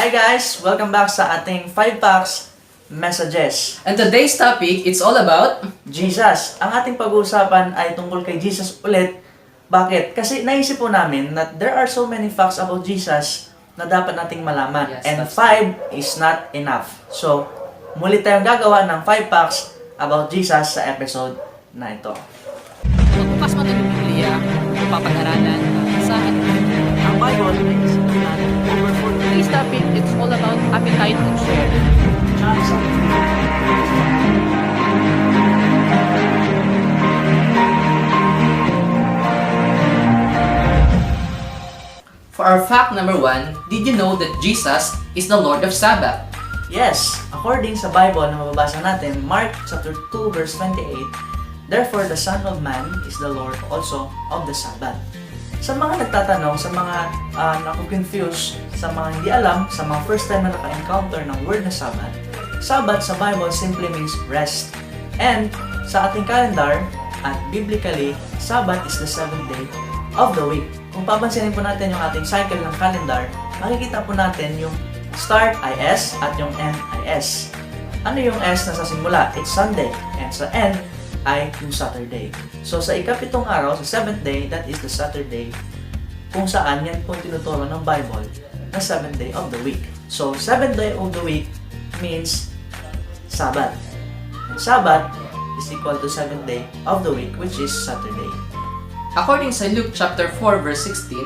Hi guys! Welcome back sa ating 5 packs messages. And today's topic, it's all about Jesus. Ang ating pag-uusapan ay tungkol kay Jesus ulit. Bakit? Kasi naisip po namin that there are so many facts about Jesus na dapat nating malaman. Yes, And that's 5 is not enough. So, muli tayong gagawa ng 5 packs about Jesus sa episode na ito. magbukas mo ng Biblia, papag-aralan, basahan. Ang Bible ay isipan natin over 40 Today's topic, it's all about appetite and share. For our fact number 1, did you know that Jesus is the Lord of Sabbath? Yes, according sa Bible na mababasa natin, Mark chapter 2 verse 28, therefore the Son of Man is the Lord also of the Sabbath. Sa mga nagtatanong, sa mga naku-confuse, sa mga hindi alam, sa mga first time na naka-encounter ng word na Sabbath, Sabbath sa Bible simply means rest. And sa ating calendar, at biblically, Sabbath is the 7th day of the week. Kung papansinin po natin yung ating cycle ng calendar, makikita po natin yung start ay S at yung end ay S. Ano yung S na sa simula? It's Sunday. And sa end ay yung Saturday. So sa ikapitong araw, sa 7th day, that is the Saturday, kung saan yan po tinuturo ng Bible na 7th day of the week. So 7th day of the week means Sabbath. And Sabbath is equal to 7th day of the week, which is Saturday. According sa Luke chapter 4 verse 16,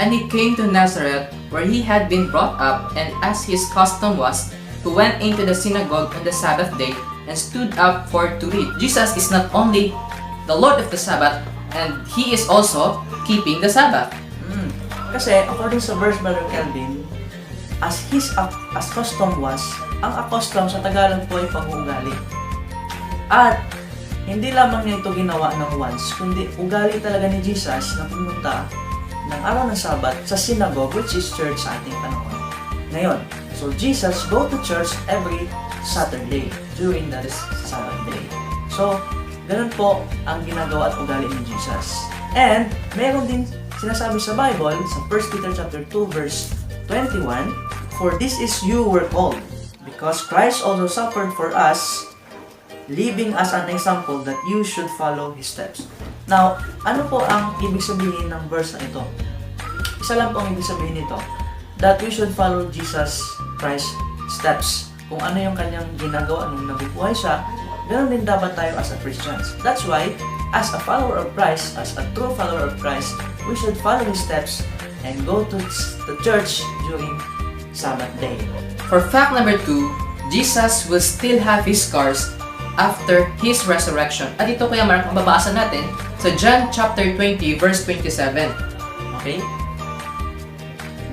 and he came to Nazareth where he had been brought up, and as his custom was, he went into the synagogue on the Sabbath day and stood up for to read. Jesus is not only the Lord of the Sabbath, and he is also keeping the Sabbath. Kasi according sa verse Brother Kelvin, as custom was, ang custom sa Tagalog po ay pag-uugali. At hindi lamang niya ito ginawa ng once, kundi ugali talaga ni Jesus na pumunta ng araw ng Sabat sa synagogue, which is church sa ating panahon ngayon. So Jesus go to church every Saturday during that Sabbath day. So, ganun po ang ginagawa at ugali ni Jesus. And meron din sinasabi sa Bible sa 1 Peter chapter 2 verse 21, for this is you were called, because Christ also suffered for us, leaving us an example that you should follow His steps. Now, ano po ang ibig sabihin ng verse na ito? Isa lang po ang ibig sabihin nito, that we should follow Jesus Christ's steps. Kung ano yung kanyang ginagawa nung nabubuhay siya, ganoon din dapat tayo as a Christians. That's why, as a follower of Christ, as a true follower of Christ, we should follow His steps and go to the church during Sabbath day. For fact number 2, Jesus will still have his scars after his resurrection. At ito Kuya Mark, mababasa natin sa John chapter 20 verse 27. Okay?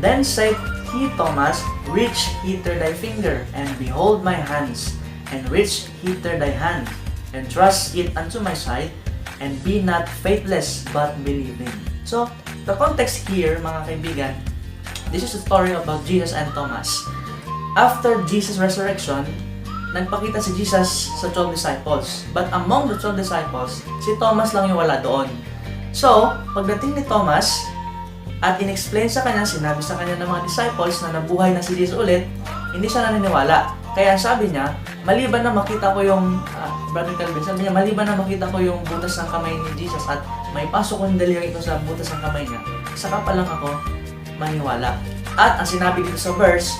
Then said he, Thomas, reach hither thy finger, and behold my hands, and reach hither thy hand, and thrust it unto my side, and be not faithless, but believing. So, the context here, mga kaibigan, this is a story about Jesus and Thomas. After Jesus' resurrection, nagpakita si Jesus sa 12 disciples. But among the 12 disciples, si Thomas lang yung wala doon. So, pagdating ni Thomas, at in-explain sa kanya, sinabi sa kanya ng mga disciples na nabuhay na si Jesus ulit, hindi siya naniniwala. Kaya sabi niya, maliban na makita ko yung, Brother Kelvin, sabi niya, maliban na makita ko yung butas ng kamay ni Jesus at may pasok ko yung daliri ko sa butas ng kamay niya, saka pa lang ako maniwala. At ang sinabi dito sa verse,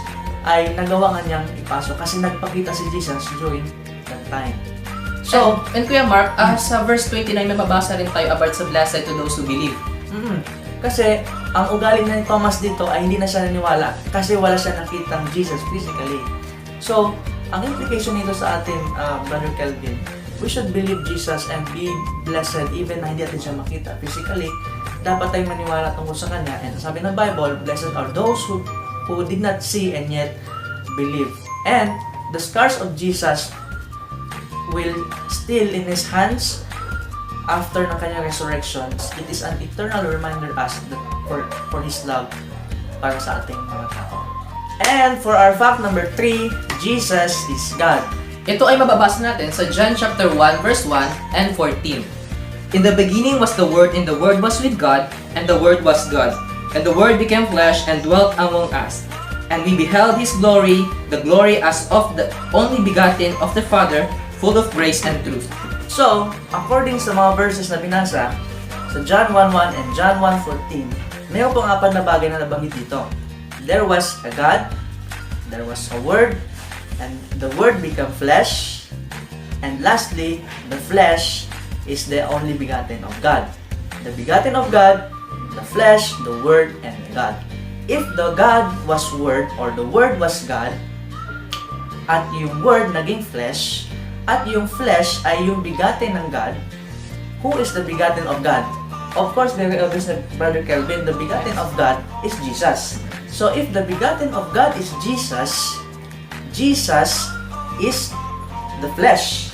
ay nagawa nga niyang ipasok kasi nagpakita si Jesus during that time. So, and Kuya Mark, sa verse 29 may mabasa rin tayo about sa blessed to those who believe. Kasi ang ugali na ni Thomas dito ay hindi na siya naniwala kasi wala siya nakitang Jesus physically. So, ang implication nito sa atin, Brother Kelvin, we should believe Jesus and be blessed even na hindi natin siya makita physically. Dapat tayong maniwala tungkol sa Kanya. And sabi ng Bible, blessed are those who did not see and yet believe. And the scars of Jesus will still in His hands after ng kanyang resurrection. It is an eternal reminder us that for His love para sa ating mga tao. And for our fact number 3, Jesus is God. Ito ay mababasa natin sa John chapter 1 verse 1 and 14. In the beginning was the Word, and the Word was with God, and the Word was God. And the Word became flesh and dwelt among us. And we beheld His glory, the glory as of the only begotten of the Father, full of grace and truth. So, according sa mga verses na binasa, sa John 1:1 and John 1:14, mayroon pang apat na bagay na nabanggit dito. There was a God, there was a Word, and the Word became flesh, and lastly, the flesh is the only begotten of God. The begotten of God, the flesh, the Word, and God. If the God was Word or the Word was God, at yung Word naging flesh, at yung flesh ay yung begotten ng God, who is the begotten of God? Of course, very obvious na Brother Kelvin, the begotten of God is Jesus. So if the begotten of God is Jesus, Jesus is the flesh.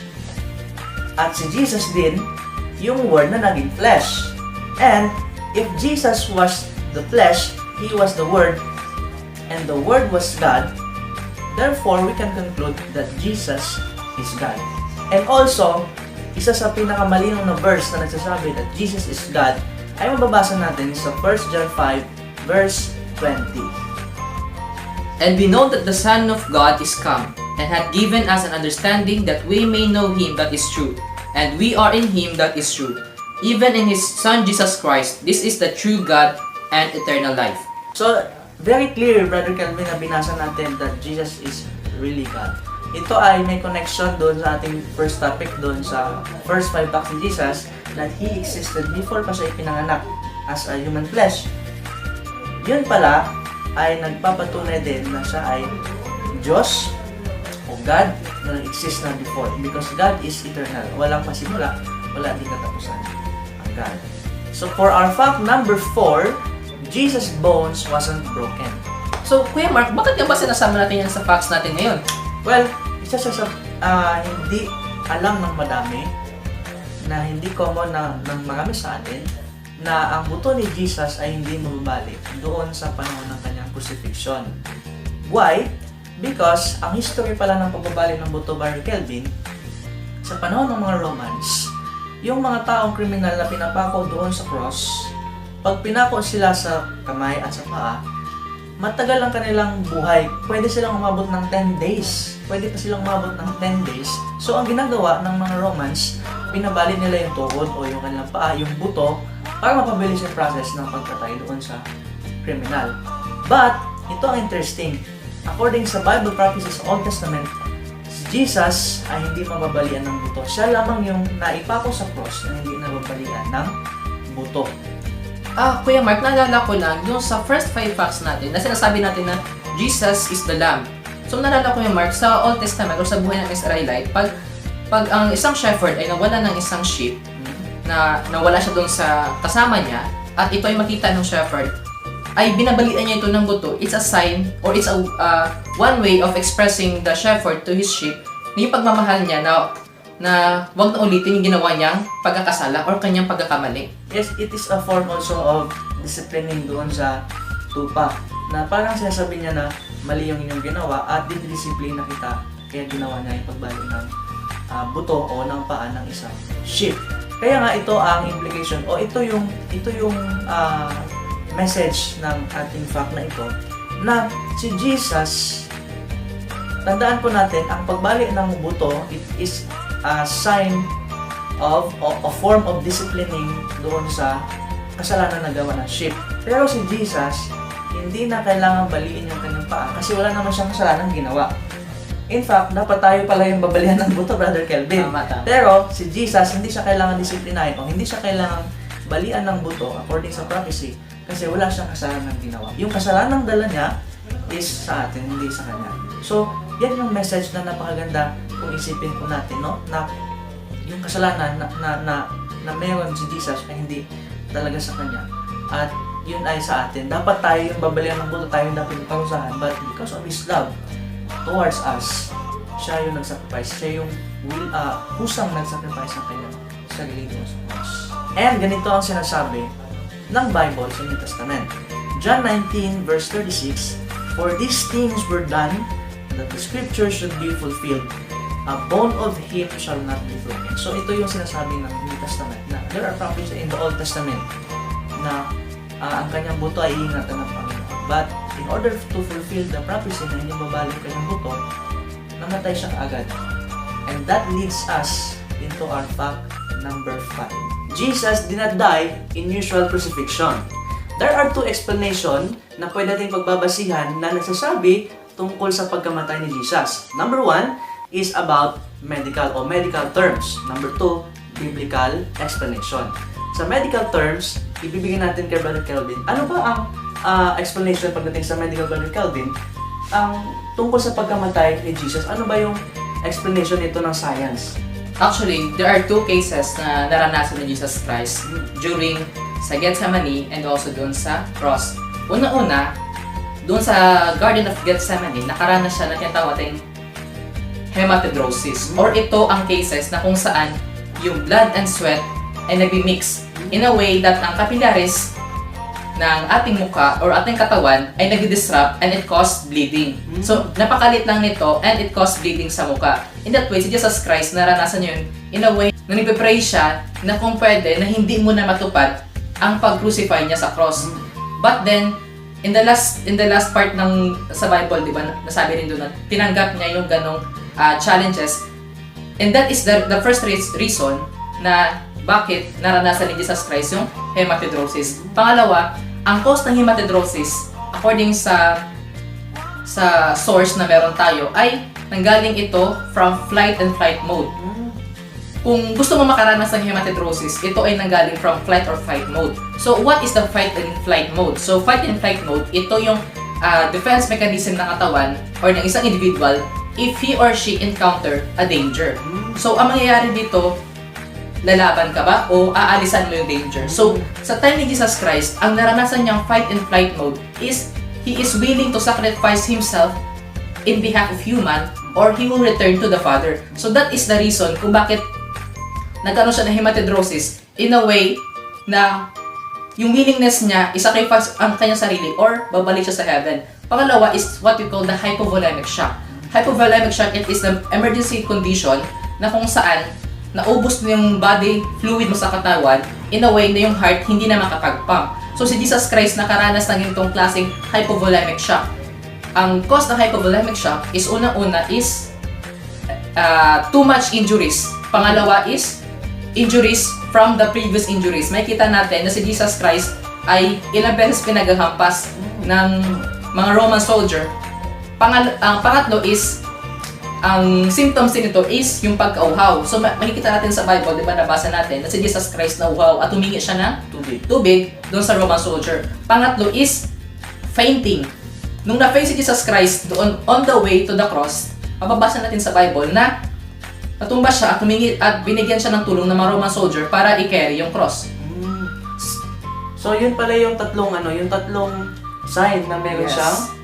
At si Jesus din, yung Word na naging flesh. And if Jesus was the flesh, He was the Word, and the Word was God, therefore we can conclude that Jesus is God. And also, isa sa pinakamalinaw na verse na nagsasabi that Jesus is God ay mababasa natin sa 1 John 5 verse 20. And we know that the Son of God is come, and hath given us an understanding that we may know Him that is true, and we are in Him that is true, even in His Son Jesus Christ. This is the true God and eternal life. So, very clear, Brother Kelvin, na binasa natin that Jesus is really God. Ito ay may connection doon sa ating first topic doon sa first 5 facts ni Jesus, that He existed before pa siya ipinanganak as a human flesh. Yun pala ay nagpapatunay din na siya ay Diyos o God na nag-exist na before, because God is eternal. Walang pasimula, wala din katapusan ang God. So for our fact number 4, Jesus' bones wasn't broken. So, Kuya Mark, bakit nga ba sinasama natin yan sa facts natin ngayon? Well, isa siya sa hindi alam ng madami, na hindi common na ng marami sa atin, na ang buto ni Jesus ay hindi mababalik doon sa panahon ng kanyang crucifixion. Why? Because ang history pala ng pagbabalik ng buto, Brother Kelvin, sa panahon ng mga Romans, yung mga taong kriminal na pinapako doon sa cross, pag pinako sila sa kamay at sa paa, matagal ang kanilang buhay. Pwede silang umabot ng 10 days. Pwede pa silang umabot ng 10 days. So, ang ginagawa ng mga Romans, pinabali nila yung tuhod o yung kanilang paa, yung buto, para mapabilis yung process ng pagpatay doon sa kriminal. But, ito ang interesting. According sa Bible prophecies sa Old Testament, si Jesus ay hindi mababalian ng buto. Siya lamang yung naipako sa cross na hindi nababalian ng buto. Kuya Mark, naalala ko lang yung sa first 5 facts natin na sinasabi natin na Jesus is the Lamb. So naalala ko yung Mark, sa Old Testament o sa buhay ng Israelite, pag ang isang shepherd ay nawala ng isang sheep, na nawala siya doon sa kasama niya, at ito ay makita ng shepherd, ay binabalian niya ito ng buto. It's a sign, or it's a one way of expressing the shepherd to his sheep na yung pagmamahal niya na wag na ulitin yung ginawa niyang pagkakasala or kanyang pagkakamali. Yes, it is a form also of disciplining doon sa tupa, na parang sinasabi niya na mali yung inyong ginawa at didisiplina kita, kaya ginawa niya yung pagbalik ng buto o ng paa ng isang sheep. Kaya nga ito ang implication o ito yung message ng ating fact na ito, na si Jesus, tandaan po natin, ang pagbalik ng buto, it is a sign of a form of disciplining doon sa kasalanan na gawa ng sheep. Pero si Jesus, hindi na kailangan baliin yung kanyang paa kasi wala naman siyang kasalanan ginawa. In fact, dapat tayo pala yung babalihan ng buto, Brother Kelvin. Tama. Pero si Jesus, hindi siya kailangan disiplinahin o hindi siya kailangan balian ng buto according sa prophecy kasi wala siyang kasalanan ginawa. Yung kasalanan dala niya is sa atin, hindi sa kanya. So, yan yung message na napakaganda kung isipin po natin, no? Na yung kasalanan na meron si Jesus ay hindi talaga sa kanya. At yun ay sa atin. Dapat tayo yung babalian ng buto, tayo yung dapat parusahan. But because of His love towards us, siya yung nag-sacrifice. Siya yung kusang nag-sacrifice ng kanyang sarili doon sa cross. And ganito ang sinasabi ng Bible sa New Testament. John 19 verse 36, "For these things were done, that the scripture should be fulfilled. A bone of him shall not be broken." So ito yung sinasabi ng New Testament, na there are prophecies in the Old Testament na ang kanyang buto ay iingatan ng Panginoon. But in order to fulfill the prophecy na hindi mabalik ka ng buto, namatay siya kaagad. And that leads us into our fact number 5. Jesus did not die in usual crucifixion. There are two explanations na pwede nating pagbabasihan na nagsasabi tungkol sa pagkamatay ni Jesus. Number 1 is about medical terms. Number 2, biblical explanation. Sa medical terms, ibibigay natin kay Brother Kelvin. Ano ba ang explanation pagdating sa medical, Brother Kelvin? Ang tungkol sa pagkamatay ni Jesus, ano ba yung explanation nito ng science? Actually, there are two cases na naranasan ni Jesus Christ during sa Gethsemane and also doon sa cross. Una-una, doon sa Garden of Gethsemane, nakaranas siya na tinatawag nating hematidrosis. Or ito ang cases na kung saan yung blood and sweat ay nagbi-mix in a way that ang capillaries ng ating mukha or ating katawan ay nag-disrupt and it caused bleeding. So, napakalit lang nito and it caused bleeding sa mukha. In that way, si Jesus Christ, naranasan yun in a way na nagpe-pray siya na kung pwede na hindi mo na matupad ang pag-crucify niya sa cross. But then, in the last part ng sa Bible, di ba, nasabi rin doon na tinanggap niya yung ganong challenges. And that is the first reason na bakit naranasan ni Jesus Christ yung hematidrosis. Pangalawa, ang cause ng hematidrosis, according sa source na meron tayo, ay nanggaling ito from flight and flight mode. Kung gusto mo makaranas ng hematidrosis, ito ay nanggaling from flight or fight mode. So, what is the fight and flight mode? So, fight and flight mode, ito yung defense mechanism ng katawan or ng isang individual if he or she encounter a danger. So, ang mangyayari dito, lalaban ka ba o aalisan mo yung danger? So, sa time ni Jesus Christ, ang naranasan niyang fight and flight mode is he is willing to sacrifice himself in behalf of human or he will return to the Father. So, that is the reason kung bakit nagkaroon siya ng hematidrosis in a way na yung willingness niya isacrifice ang kanyang sarili or babalik siya sa heaven. Pangalawa is what we call the hypovolemic shock. Hypovolemic shock, it is the emergency condition na kung saan naubos na yung body fluid mo sa katawan in a way na yung heart hindi na makapag-pump. So si Jesus Christ nakaranas ng itong klaseng hypovolemic shock. Ang cause ng hypovolemic shock is unang-una is too much injuries. Pangalawa is injuries from the previous injuries. May kita natin na si Jesus Christ ay ilang beses pinaghahampas ng mga Roman soldier. Ang pangatlo is ang symptoms nito is yung pagkauhaw. So makikita natin sa Bible, di ba, nabasa natin na si Jesus Christ na uhaw at humingi siya ng tubig doon sa Roman soldier. Pangatlo is fainting. Nung na-faint si Jesus Christ doon on the way to the cross, mababasa natin sa Bible na natumba siya at humingi at binigyan siya ng tulong ng mga Roman soldier para i-carry yung cross. So yun pala yung tatlong sign na meron siyang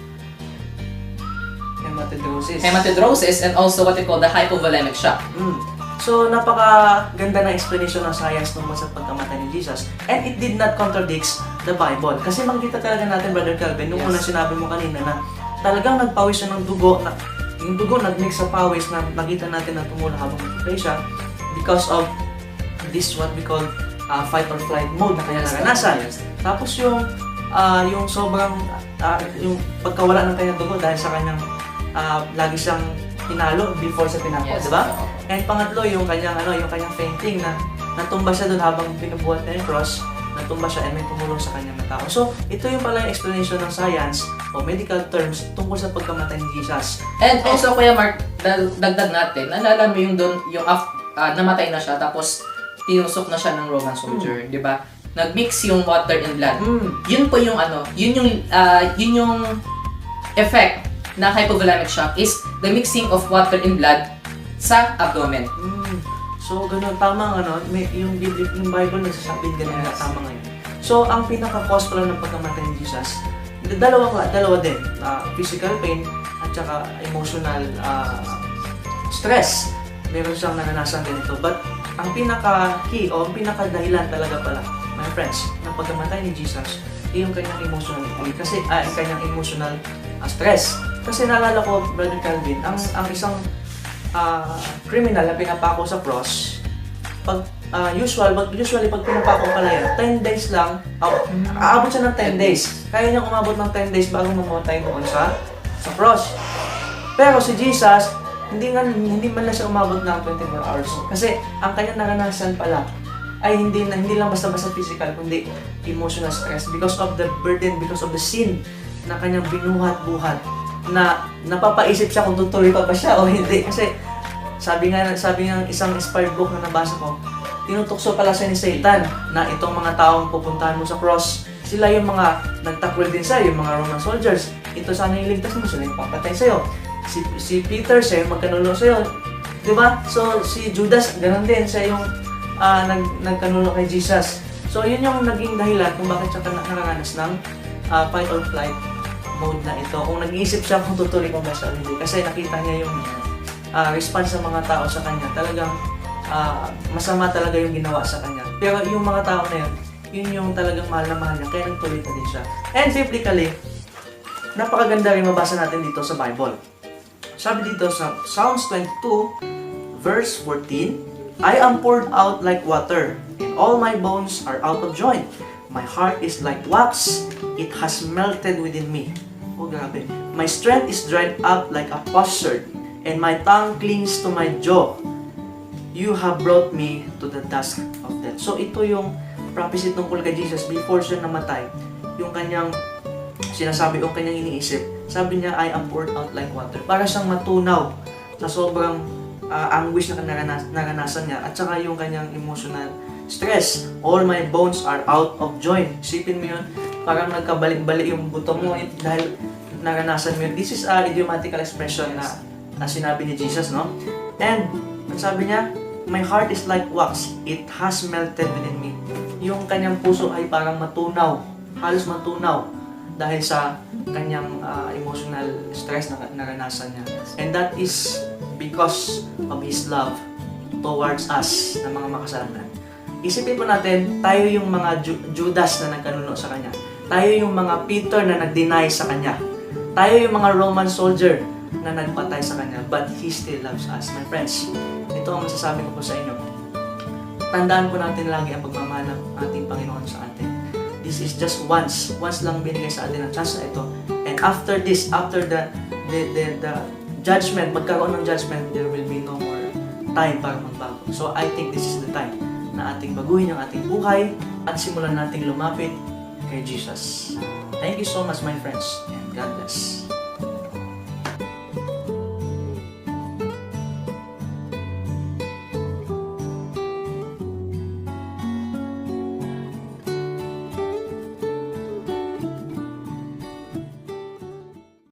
hematidrosis and also what we call the hypovolemic shock. So napakaganda na explanation ng science tungkol sa pagkamatay ni Jesus, and it did not contradicts the Bible. Kasi makikita talaga natin, Brother Kelvin, nung una sinabi mo kanina na talagang nagpawis siya ng dugo, na yung dugo nag-mix sa pawis na nakita natin na tumula habang nag-pray siya because of this what we call fight or flight mode na kanya naranasan. Tapos yung sobrang yung pagkawala ng kanyang dugo dahil sa kanyang lagi siyang pinalo before sa pinako, di ba? And pangatlo, yung kanyang fainting na natumba siya doon habang pinubuhat na yung cross, natumba siya and may tumulong sa kanyang tao. So, ito yung pala yung explanation ng science o medical terms tungkol sa pagkamatay ni Jesus. And also, Kuya Mark, dagdag natin, naalala mo yung doon, namatay na siya, tapos tinusok na siya ng Roman soldier, di ba? Nag-mix yung water and blood. Yun po yung yun yung effect ng hypovolemic shock is the mixing of water and blood sa abdomen. So, ganun, tama yung Bible nagsasabi ganun na tama ngayon. So, ang pinaka-cause pala ng pagkamatay ni Jesus, dalawa din, physical pain at saka emotional stress. Meron siyang naranasan ganito. But, ang pinaka-key o ang pinaka-dahilan talaga pala, my friends, ng pagkamatay ni Jesus, yung kanyang emotional stress. Kasi naalala ko, Brother Kelvin, ang isang criminal na pinapako sa cross, pag usually pag pinapako pala yan, 10 days lang, aabot siya ng 10 days. Kaya niyang umabot ng 10 days bago mamatay doon sa cross. Pero si Jesus, hindi man lang siya umabot ng 24 hours. Kasi ang kanyang naranasan pala ay hindi lang basta-basta physical, kundi emotional stress because of the burden, because of the sin na kanyang binuhat-buhat, na napapaisip siya kung tutuloy pa ba siya o hindi. Kasi sabi nga ng isang inspired book na nabasa ko, tinutukso pala siya ni Satan na itong mga taong pupuntahan mo sa cross, sila yung mga nagtakwil din sa'yo, yung mga Roman soldiers. Ito sana yung ligtas mo, sila yung papatay sa'yo. Si Peter, siya yung magkanulo sa'yo. Diba? So, si Judas, ganun din, siya yung nagkanulo kay Jesus. So, yun yung naging dahilan kung bakit siya nakaranas ng fight or flight mode na ito. Kung nag-iisip siya kung tutuloy pa ba siya hindi. Kasi nakita niya yung response ng mga tao sa kanya. Talagang masama talaga yung ginawa sa kanya. Pero yung mga tao na yun yung talagang mahal na mahal niya. Kaya nagtuloy pa din siya. And biblically, napakaganda rin mabasa natin dito sa Bible. Sabi dito sa Psalms 22, verse 14, I am poured out like water, and all my bones are out of joint. My heart is like wax, it has melted within me. Oh, grabe. My strength is dried up like a potsherd, and my tongue clings to my jaw. You have brought me to the dusk of death. So ito yung prophecy tungkol kay Jesus before siya namatay. Yung kanyang sinasabi, yung kanyang iniisip. Sabi niya, I am poured out like water. Para siyang matunaw sa sobrang anguish na naranasan niya. At saka yung kanyang emotional stress. All my bones are out of joint. Isipin mo yun, parang nagkabalik-balik yung buto mo dahil naranasan mo yun. This is a idiomatical expression na sinabi ni Jesus, no? And, ang sabi niya, my heart is like wax. It has melted within me. Yung kanyang puso ay parang matunaw. Halos matunaw dahil sa kanyang emotional stress na naranasan niya. And that is because of His love towards us na mga makasalanan. Isipin po natin, tayo yung mga Judas na nagkanuno sa Kanya. Tayo yung mga Peter na nag-deny sa Kanya. Tayo yung mga Roman soldier na nagpatay sa Kanya. But He still loves us. My friends, ito ang masasabi ko po sa inyo. Tandaan po natin lagi ang pagmamahal ng ating Panginoon sa atin. This is just once lang binigay sa atin ang chance na ito. And after this, after the judgment, magkaroon ng judgment, there will be no more time para magbago. So I think this is the time na ating baguhin ang ating buhay at simulan nating lumapit kay Jesus. Thank you so much, my friends, and God bless.